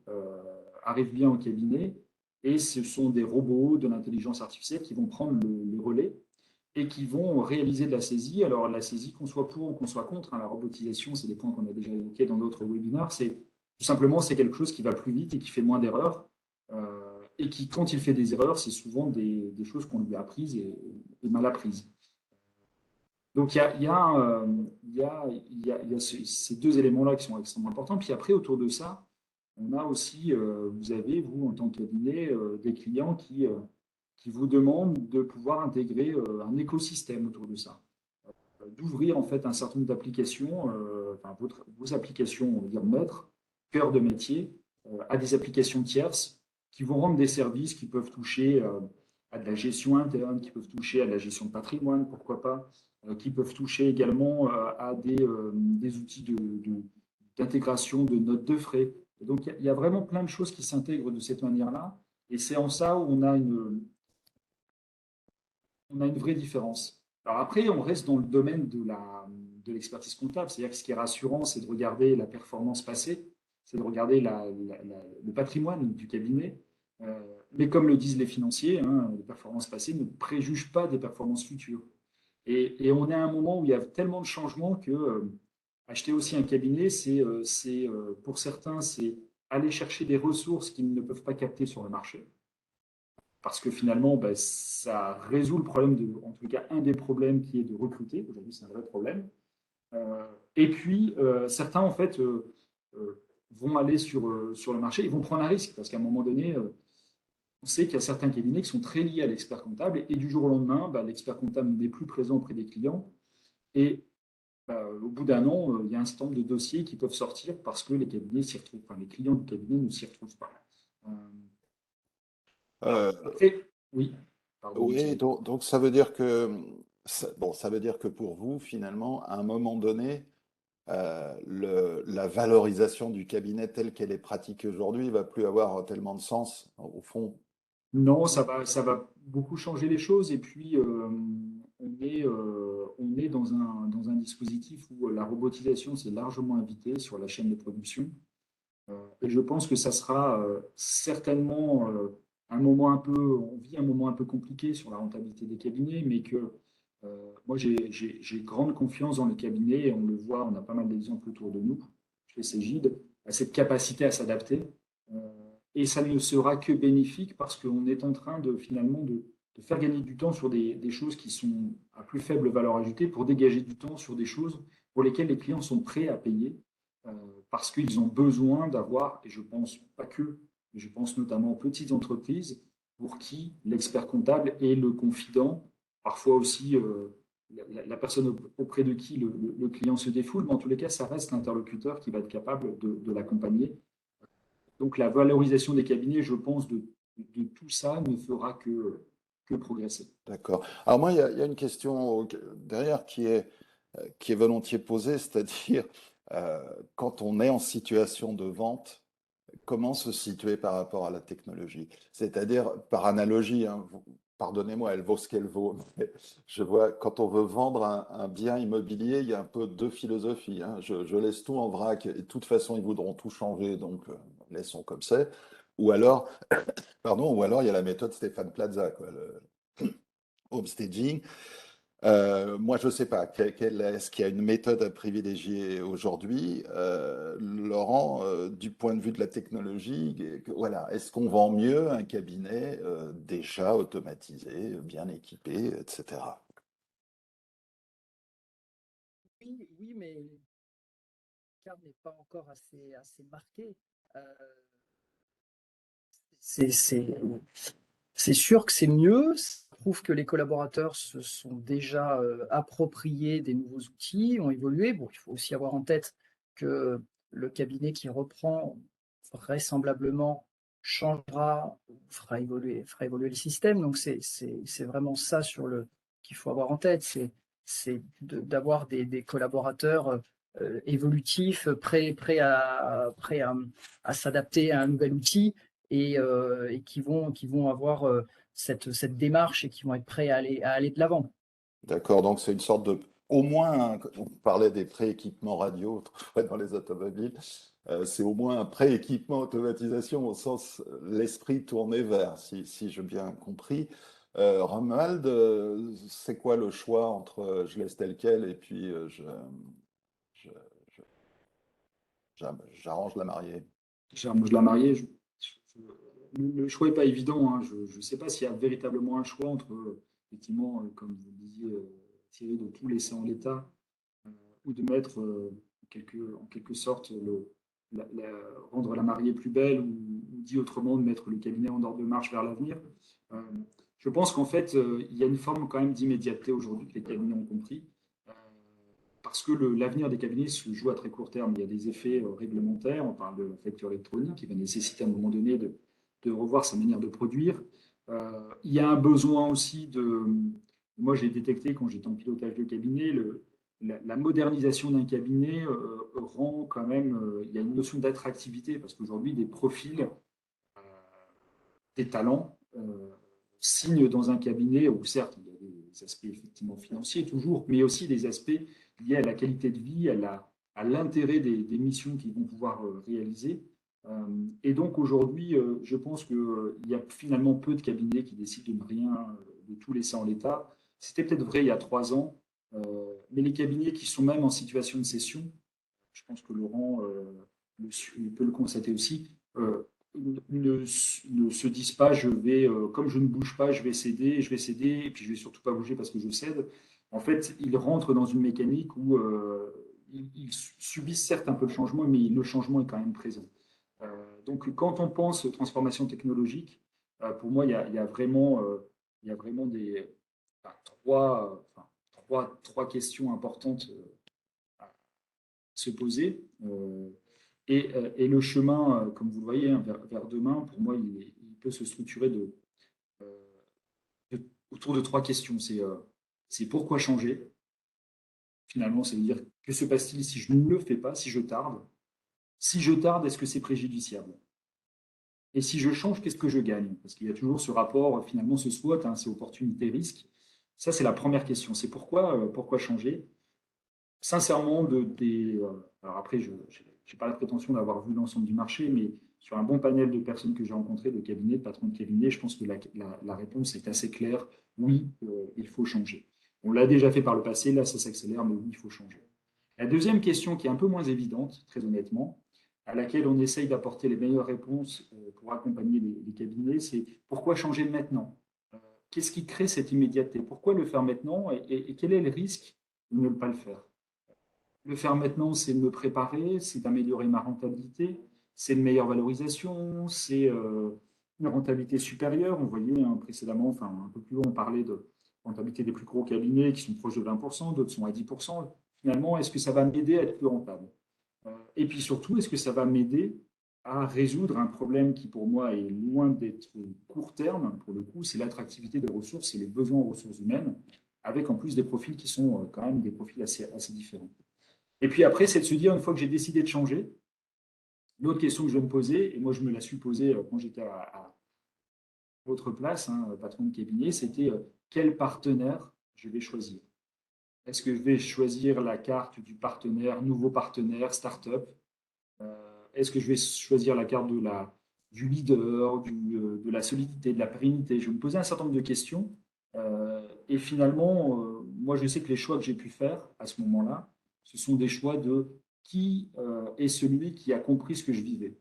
arrivent bien au cabinet, et ce sont des robots de l'intelligence artificielle qui vont prendre le relais et qui vont réaliser de la saisie. Alors la saisie, qu'on soit pour ou qu'on soit contre, hein, la robotisation, c'est des points qu'on a déjà évoqués dans d'autres webinaires, c'est tout simplement c'est quelque chose qui va plus vite et qui fait moins d'erreurs. Et qui, quand il fait des erreurs, c'est souvent des choses qu'on lui a apprises et mal apprises. Donc, il y a ces 2 éléments-là qui sont extrêmement importants. Puis après, autour de ça, on a aussi, vous avez, vous, en tant que cabinet, des clients qui vous demandent de pouvoir intégrer un écosystème autour de ça, d'ouvrir en fait un certain nombre d'applications, enfin, vos applications, on va dire maîtres, cœur de métier, à des applications tierces qui vont rendre des services qui peuvent toucher à de la gestion interne, qui peuvent toucher à de la gestion de patrimoine, pourquoi pas, qui peuvent toucher également à des outils d'intégration de notes de frais. Et donc, il y a vraiment plein de choses qui s'intègrent de cette manière-là. Et c'est en ça où on a une vraie différence. Alors après, on reste dans le domaine de l'expertise comptable, c'est-à-dire que ce qui est rassurant, c'est de regarder la performance passée, c'est de regarder le patrimoine du cabinet. Mais comme le disent les financiers, hein, les performances passées ne préjugent pas des performances futures. Et on est à un moment où il y a tellement de changements que acheter aussi un cabinet, pour certains, c'est aller chercher des ressources qu'ils ne peuvent pas capter sur le marché parce que finalement, ben, ça résout le problème, en tout cas un des problèmes qui est de recruter. Aujourd'hui, c'est un vrai problème. Et puis, certains, en fait, vont aller sur le marché, ils vont prendre un risque, parce qu'à un moment donné, on sait qu'il y a certains cabinets qui sont très liés à l'expert comptable, et du jour au lendemain, ben, l'expert comptable n'est plus présent auprès des clients, et au bout d'un an, il y a un certain nombre de dossiers qui peuvent sortir parce que les cabinets s'y retrouvent, enfin, les clients du cabinet ne s'y retrouvent pas. Euh, alors, Euh, après, oui, pardon, oui, Thierry. donc ça veut dire que, bon, ça veut dire que pour vous, finalement, à un moment donné, la valorisation du cabinet telle qu'elle est pratiquée aujourd'hui va plus avoir tellement de sens, au fond. Non, ça va beaucoup changer les choses. Et puis, on est dans un dispositif où la robotisation s'est largement invitée sur la chaîne de production. Et je pense que ça sera certainement on vit un moment un peu compliqué sur la rentabilité des cabinets, mais que moi, j'ai grande confiance dans les cabinets, et on le voit, on a pas mal d'exemples autour de nous, chez Cégide, à cette capacité à s'adapter. Euh, et ça ne sera que bénéfique parce qu'on est en train de finalement de faire gagner du temps sur des choses qui sont à plus faible valeur ajoutée pour dégager du temps sur des choses pour lesquelles les clients sont prêts à payer. parce qu'ils ont besoin d'avoir, et je pense pas que, mais je pense notamment aux petites entreprises pour qui l'expert comptable est le confident, parfois aussi la personne auprès de qui le client se défoule, mais en tous les cas, ça reste l'interlocuteur qui va être capable de l'accompagner. Donc la valorisation des cabinets, je pense, de tout ça ne fera que progresser. D'accord. Alors moi, il y a une question derrière qui est volontiers posée, c'est-à-dire quand on est en situation de vente, comment se situer par rapport à la technologie? C'est-à-dire, par analogie, hein, pardonnez-moi, elle vaut ce qu'elle vaut, mais je vois, quand on veut vendre un bien immobilier, il y a un peu deux philosophies, hein. Je laisse tout en vrac et de toute façon, ils voudront tout changer, donc laissons comme c'est. Ou alors, pardon, ou alors il y a la méthode Stéphane Plaza, quoi, le homestaging. Moi, je ne sais pas. Est-ce qu'il y a une méthode à privilégier aujourd'hui? Laurent, du point de vue de la technologie, voilà, est-ce qu'on vend mieux un cabinet déjà automatisé, bien équipé, etc. Oui, oui, mais l'écart n'est pas encore assez marqué. Euh, c'est c'est- c'est sûr que c'est mieux. Ça prouve que les collaborateurs se sont déjà appropriés des nouveaux outils, ont évolué. Bon, il faut aussi avoir en tête que le cabinet qui reprend vraisemblablement changera, fera évoluer le système. Donc c'est vraiment ça qu'il faut avoir en tête, c'est d'avoir des collaborateurs évolutifs, prêts à s'adapter à un nouvel outil et qui vont avoir cette démarche et qui vont être prêts à aller de l'avant. D'accord, donc c'est une sorte de, au moins, on parlait des pré-équipements radio autrefois dans les automobiles, c'est au moins un pré-équipement automatisation au sens l'esprit tourné vers, si j'ai bien compris. Romuald, c'est quoi le choix entre je laisse tel quel et puis je- je- j'arrange la mariée? Je la mariée, le choix n'est pas évident, hein. Je ne sais pas s'il y a véritablement un choix entre, effectivement, comme vous le disiez, Thierry, de tout laisser en l'état euh, ou de mettre en quelque sorte rendre la mariée plus belle ou dit autrement de mettre le cabinet en ordre de marche vers l'avenir. Euh, je pense qu'en fait, il y a une forme quand même d'immédiateté aujourd'hui que les cabinets ont compris. Euh, Parce que l'avenir des cabinets se joue à très court terme. Il y a des effets réglementaires, on parle de la facture électronique qui va nécessiter à un moment donné de revoir sa manière de produire. Il y a un besoin aussi moi j'ai détecté quand j'étais en pilotage de cabinet, la modernisation d'un cabinet rend quand même, il y a une notion d'attractivité parce qu'aujourd'hui des profils, des talents signent dans un cabinet où certes il y a des aspects effectivement financiers toujours, mais aussi des aspects liés à la qualité de vie, à l'intérêt des missions qu'ils vont pouvoir réaliser. Et donc aujourd'hui, je pense qu'il y a finalement peu de cabinets qui décident de ne rien, de tout laisser en l'état. C'était peut-être vrai il y a 3 ans, mais les cabinets qui sont même en situation de cession, je pense que Laurent peut le constater aussi, ne se disent pas, comme je ne bouge pas, je vais céder, et puis je vais surtout pas bouger parce que je cède. En fait, ils rentrent dans une mécanique où ils subissent certes un peu de changement, mais le changement est quand même présent. Donc, quand on pense transformation technologique, pour moi, il y a vraiment enfin, trois questions importantes à se poser. Et le chemin, comme vous le voyez, hein, vers demain, pour moi, il peut se structurer euh, autour de trois questions. C'est pourquoi changer? Finalement, ça veut dire que se passe-t-il si je ne le fais pas, si je tarde? Si je tarde, est-ce que c'est préjudiciable? Et si je change, qu'est-ce que je gagne? Parce qu'il y a toujours ce rapport, finalement, ce SWOT, hein, c'est opportunité-risque. Ça, c'est la première question. C'est pourquoi changer? Sincèrement, alors après, je n'ai pas la prétention d'avoir vu l'ensemble du marché, mais sur un bon panel de personnes que j'ai rencontrées, de cabinets, de patrons de cabinets, je pense que la réponse est assez claire. Oui, il faut changer. On l'a déjà fait par le passé, là, ça s'accélère, mais oui, il faut changer. La deuxième question, qui est un peu moins évidente, très honnêtement, à laquelle on essaye d'apporter les meilleures réponses pour accompagner les cabinets, c'est pourquoi changer maintenant? Qu'est-ce qui crée cette immédiateté? Pourquoi le faire maintenant et quel est le risque de ne pas le faire? Le faire maintenant, c'est de me préparer, c'est d'améliorer ma rentabilité, c'est une meilleure valorisation, c'est une rentabilité supérieure. On voyait précédemment, enfin un peu plus haut, on parlait de rentabilité des plus gros cabinets qui sont proches de 20%, d'autres sont à 10%. Finalement, est-ce que ça va m'aider à être plus rentable? Et puis surtout, est-ce que ça va m'aider à résoudre un problème qui pour moi est loin d'être court terme, pour le coup, c'est l'attractivité des ressources et les besoins en ressources humaines, avec en plus des profils qui sont quand même des profils assez différents. Et puis après, c'est de se dire, une fois que j'ai décidé de changer, l'autre question que je vais me poser, et moi je me la suis posée quand j'étais à votre place, hein, patron de cabinet, c'était quel partenaire je vais choisir. Est-ce que je vais choisir la carte du partenaire, nouveau partenaire, start-up? Est-ce que je vais choisir la carte du leader, de la solidité, de la pérennité? Je vais me poser un certain nombre de questions. Et finalement, moi, je sais que les choix que j'ai pu faire à ce moment-là, ce sont des choix de qui est celui qui a compris ce que je vivais.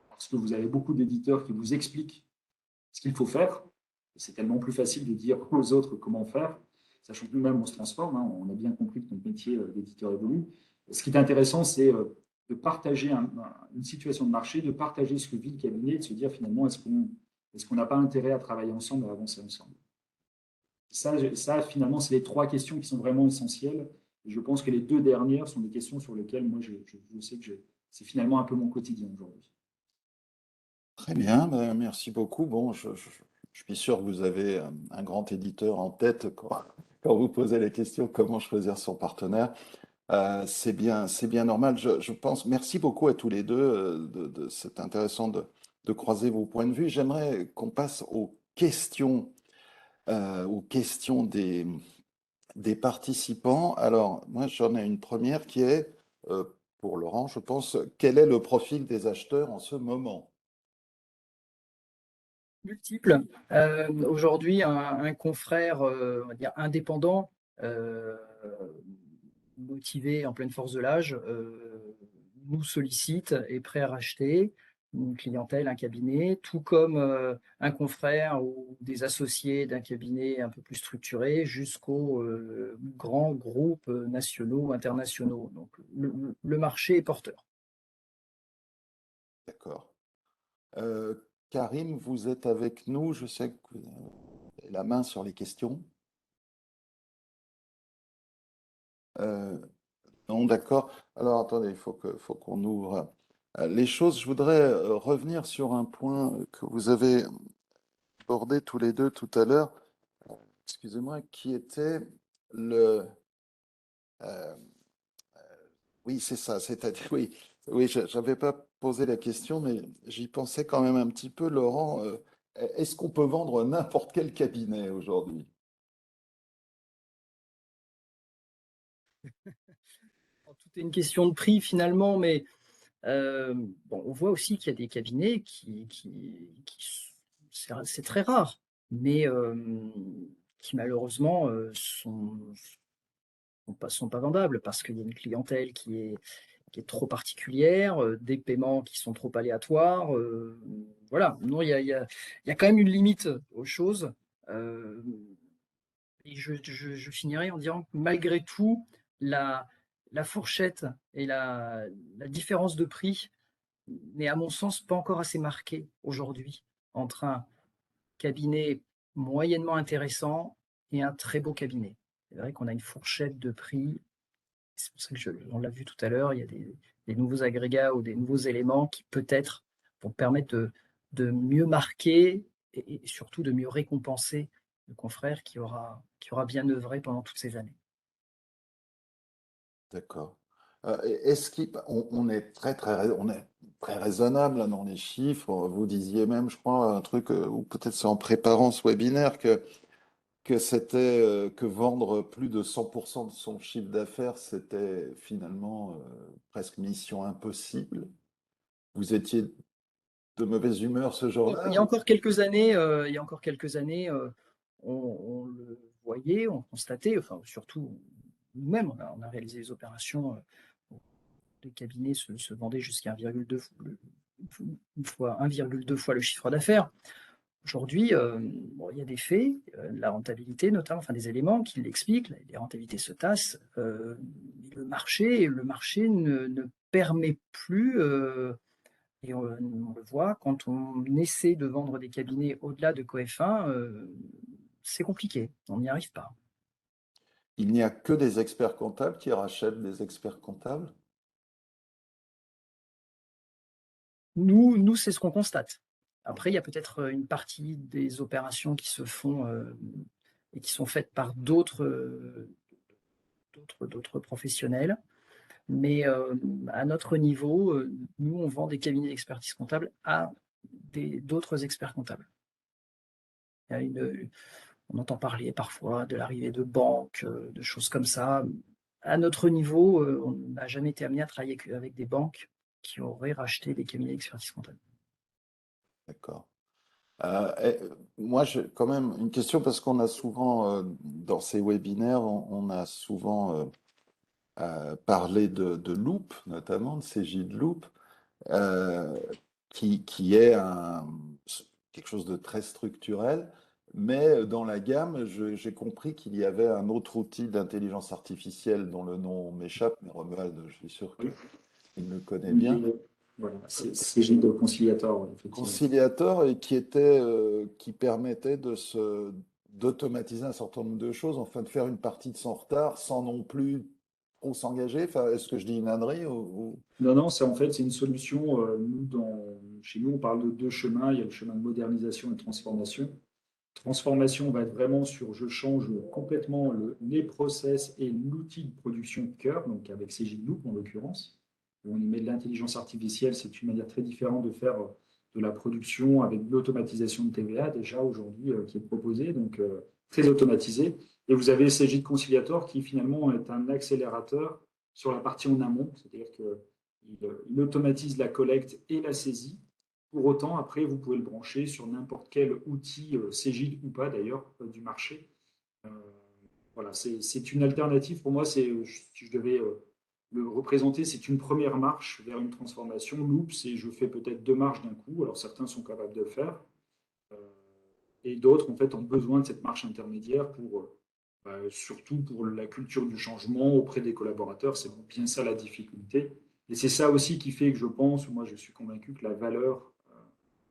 Parce que vous avez beaucoup d'éditeurs qui vous expliquent ce qu'il faut faire. C'est tellement plus facile de dire aux autres comment faire, sachant que nous-mêmes, on se transforme. Hein, on a bien compris que notre métier d'éditeur évolue. Ce qui est intéressant, c'est de partager une situation de marché, de partager ce que vit le cabinet, de se dire finalement, est-ce qu'on n'a pas intérêt à travailler ensemble, à avancer ensemble. Ça, finalement, c'est les trois questions qui sont vraiment essentielles. Et je pense que les deux dernières sont des questions sur lesquelles moi, je sais que c'est finalement un peu mon quotidien aujourd'hui. Très bien, ben, merci beaucoup. Bon, je suis sûr que vous avez un grand éditeur en tête quand vous posez la question comment choisir son partenaire. C'est bien normal. Je pense. Merci beaucoup à tous les deux. C'est intéressant de croiser vos points de vue. J'aimerais qu'on passe aux questions des participants. Alors, moi, j'en ai une première qui est pour Laurent, je pense. Quel est le profil des acheteurs en ce moment? Multiples. Aujourd'hui, un confrère, on va dire indépendant, euh, motivé en pleine force de l'âge, nous sollicite, est prêt à racheter une clientèle, un cabinet, tout comme un confrère ou des associés d'un cabinet un peu plus structuré jusqu'aux grands groupes nationaux, internationaux. Donc le marché est porteur. D'accord. Euh, Karim, vous êtes avec nous. Je sais que vous avez la main sur les questions. Euh, non, d'accord. Alors, attendez, faut qu'on ouvre les choses. Je voudrais revenir sur un point que vous avez abordé tous les deux tout à l'heure. Excusez-moi, qui était le. euh, oui, c'est ça. C'est-à-dire, oui, oui, j'avais pas posé la question, mais j'y pensais quand même un petit peu, Laurent. Est-ce qu'on peut vendre n'importe quel cabinet aujourd'hui? Tout est une question de prix finalement, mais bon, on voit aussi qu'il y a des cabinets c'est très rare, mais qui malheureusement sont pas vendables parce qu'il y a une clientèle qui est trop particulière, des paiements qui sont trop aléatoires. Voilà, non, il y a quand même une limite aux choses. euh, et je finirai en disant que malgré tout, la, la fourchette et la différence de prix n'est à mon sens pas encore assez marquée aujourd'hui entre un cabinet moyennement intéressant et un très beau cabinet. C'est vrai qu'on a une fourchette de prix. C'est pour ça que on l'a vu tout à l'heure, il y a des nouveaux agrégats ou des nouveaux éléments qui peut-être vont permettre de mieux marquer et surtout de mieux récompenser le confrère qui aura bien œuvré pendant toutes ces années. D'accord. Est-ce on est on est très raisonnable là, dans les chiffres. Vous disiez même, je crois, un truc, ou peut-être c'est en préparant ce webinaire, que c'était que vendre plus de 100% de son chiffre d'affaires, c'était finalement presque mission impossible. Vous étiez de mauvaise humeur ce Il jour-là? y a encore quelques années, on le voyait, on constatait, enfin surtout nous-mêmes, on a réalisé des opérations, les cabinets se vendaient jusqu'à 1,2 fois le chiffre d'affaires. Aujourd'hui, bon, il y a des faits, la rentabilité notamment, enfin des éléments qui l'expliquent, les rentabilités se tassent, mais le marché ne permet plus, et on le voit quand on essaie de vendre des cabinets au-delà de Coef1, c'est compliqué, on n'y arrive pas. Il n'y a que des experts comptables qui rachètent des experts comptables? Nous, c'est ce qu'on constate. Après, il y a peut-être, une partie des opérations qui se font, et qui sont faites par d'autres professionnels. Mais, à notre niveau, nous, on vend des cabinets d'expertise comptable à d'autres experts comptables. Il y a on entend parler parfois de l'arrivée de banques, de choses comme ça. À notre niveau, on n'a jamais été amené à travailler avec des banques qui auraient racheté des cabinets d'expertise comptable. D'accord. Moi, j'ai quand même une question parce qu'on a souvent, dans ces webinaires, on a souvent parlé de Loop, notamment de CJ de Loop, euh, qui est quelque chose de très structurel. Mais dans la gamme, j'ai compris qu'il y avait un autre outil d'intelligence artificielle dont le nom m'échappe, mais Romuald, je suis sûr Oui, qu'il le connaît bien. oui, voilà, c'est Gilles Conciliator, ouais, effectivement. Conciliator et qui permettait d'automatiser un certain nombre de choses, enfin de faire une partie de son retard sans non plus trop s'engager. Enfin, est-ce que je dis une ânerie Non, non, c'est en fait c'est une solution. Chez nous, on parle de deux chemins. Il y a le chemin de modernisation et de transformation. Transformation va être vraiment sur je change complètement les process et l'outil de production de cœur, donc avec CJ Loop en l'occurrence. On y met de l'intelligence artificielle, c'est une manière très différente de faire de la production avec de l'automatisation de TVA déjà aujourd'hui qui est proposée, donc très automatisée. Et vous avez CJ Conciliator qui finalement est un accélérateur sur la partie en amont, c'est-à-dire qu'il automatise la collecte et la saisie. Pour autant, après, vous pouvez le brancher sur n'importe quel outil, Cegid ou pas d'ailleurs, du marché. Euh, voilà, c'est une alternative. Pour moi, si je devais le représenter, c'est une première marche vers une transformation. Loop, c'est je fais peut-être deux marches d'un coup. Alors certains sont capables de le faire. Euh, et d'autres, en fait, ont besoin de cette marche intermédiaire surtout pour la culture du changement auprès des collaborateurs. C'est bien ça la difficulté. Et c'est ça aussi qui fait que je pense, moi je suis convaincu que la valeur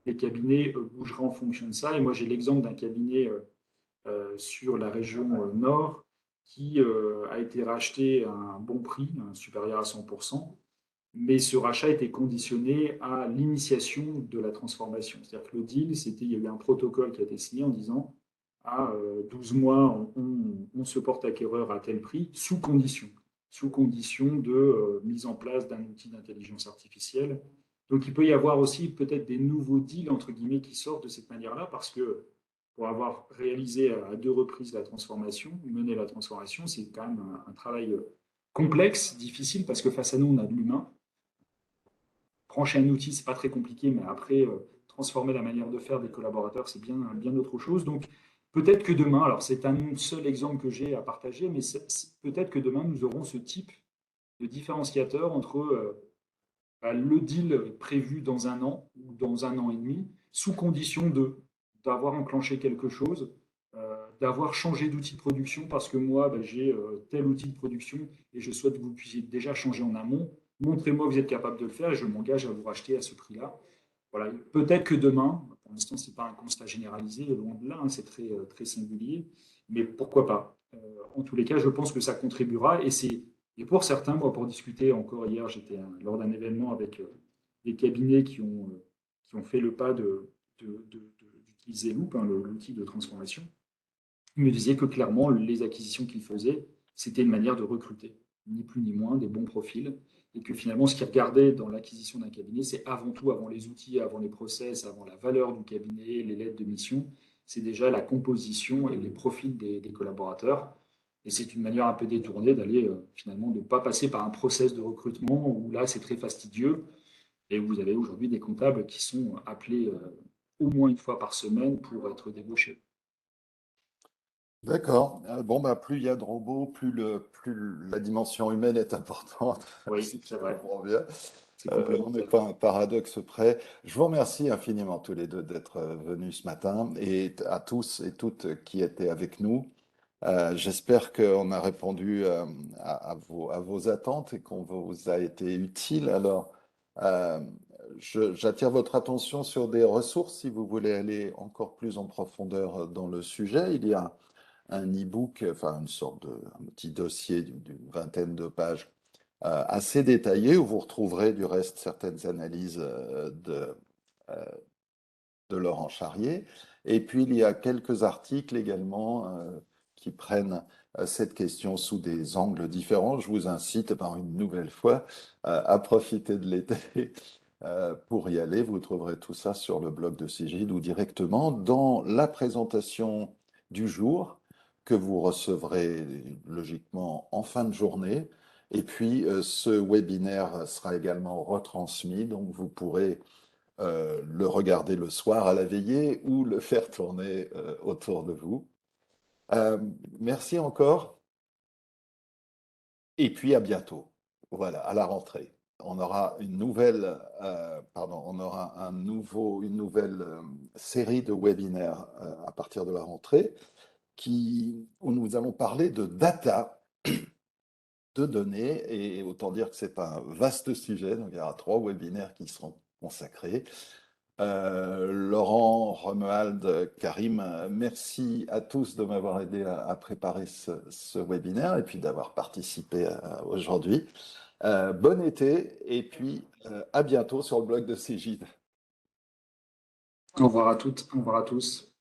des cabinets bougera en fonction de ça. Et moi j'ai l'exemple d'un cabinet sur la région nord qui a été racheté à un bon prix, supérieur à 100%. Mais ce rachat était conditionné à l'initiation de la transformation. C'est-à-dire que le deal, il y a eu un protocole qui a été signé en disant à 12 mois, on se porte acquéreur à tel prix, sous condition de mise en place d'un outil d'intelligence artificielle. Donc il peut y avoir aussi peut-être des nouveaux deals, entre guillemets, qui sortent de cette manière-là, parce que pour avoir réalisé à deux reprises la transformation, mener la transformation, c'est quand même un travail complexe, difficile, parce que face à nous, on a de l'humain. Brancher un outil, c'est pas très compliqué, mais après, transformer la manière de faire des collaborateurs, c'est bien autre chose. Donc, peut-être que demain, alors c'est un seul exemple que j'ai à partager, mais peut-être que demain, nous aurons ce type de différenciateur entre le deal prévu dans un an ou dans un an et demi, sous condition d'avoir enclenché quelque chose, d'avoir changé d'outil de production parce que moi, j'ai tel outil de production et je souhaite que vous puissiez déjà changer en amont. Montrez-moi que vous êtes capable de le faire et je m'engage à vous racheter à ce prix-là. Voilà. Peut-être que demain, pour l'instant, ce n'est pas un constat généralisé, loin de là, hein, c'est très singulier, mais pourquoi pas. En tous les cas, je pense que ça contribuera et pour certains, moi, pour discuter encore hier, j'étais lors d'un événement avec des cabinets qui ont fait le pas d'utiliser Loop, hein, l'outil de transformation. Ils me disaient que clairement, les acquisitions qu'ils faisaient, c'était une manière de recruter, ni plus ni moins, des bons profils. Et que finalement, ce qu'ils regardaient dans l'acquisition d'un cabinet, c'est avant tout, avant les outils, avant les process, avant la valeur du cabinet, les lettres de mission, c'est déjà la composition et les profils des collaborateurs. Et c'est une manière un peu détournée d'aller finalement de ne pas passer par un process de recrutement où là, c'est très fastidieux. Et vous avez aujourd'hui des comptables qui sont appelés au moins une fois par semaine pour être débauchés. D'accord. Bon, bah, plus il y a de robots, plus la dimension humaine est importante, Oui, si je c'est vrai. comprends bien. C'est On complètement n'est ça. pas un paradoxe près. Je vous remercie infiniment tous les deux d'être venus ce matin et à tous et toutes qui étaient avec nous. J'espère qu'on a répondu à vos attentes et qu'on vous a été utile. Alors, euh, j'attire votre attention sur des ressources si vous voulez aller encore plus en profondeur dans le sujet. Il y a un e-book, enfin une sorte de un petit dossier d'une vingtaine de pages assez détaillé où vous retrouverez du reste certaines analyses euh, de Laurent Charrier. Et puis il y a quelques articles également qui prennent cette question sous des angles différents. Je vous incite par une nouvelle fois à profiter de l'été pour y aller. Vous trouverez tout ça sur le blog de Cégide ou directement dans la présentation du jour que vous recevrez logiquement en fin de journée. Et puis ce webinaire sera également retransmis, donc vous pourrez le regarder le soir à la veillée ou le faire tourner autour de vous. Euh, Merci encore et puis à bientôt. Voilà, à la rentrée. On aura on aura une nouvelle série de webinaires à partir de la rentrée où nous allons parler de data, de données, et autant dire que c'est un vaste sujet. Donc il y aura 3 webinaires qui seront consacrés. Laurent, Romuald, Karim, merci à tous de m'avoir aidé à préparer ce webinaire et puis d'avoir participé aujourd'hui. Bon été et puis à bientôt sur le blog de Cégide. Au revoir à toutes, au revoir à tous.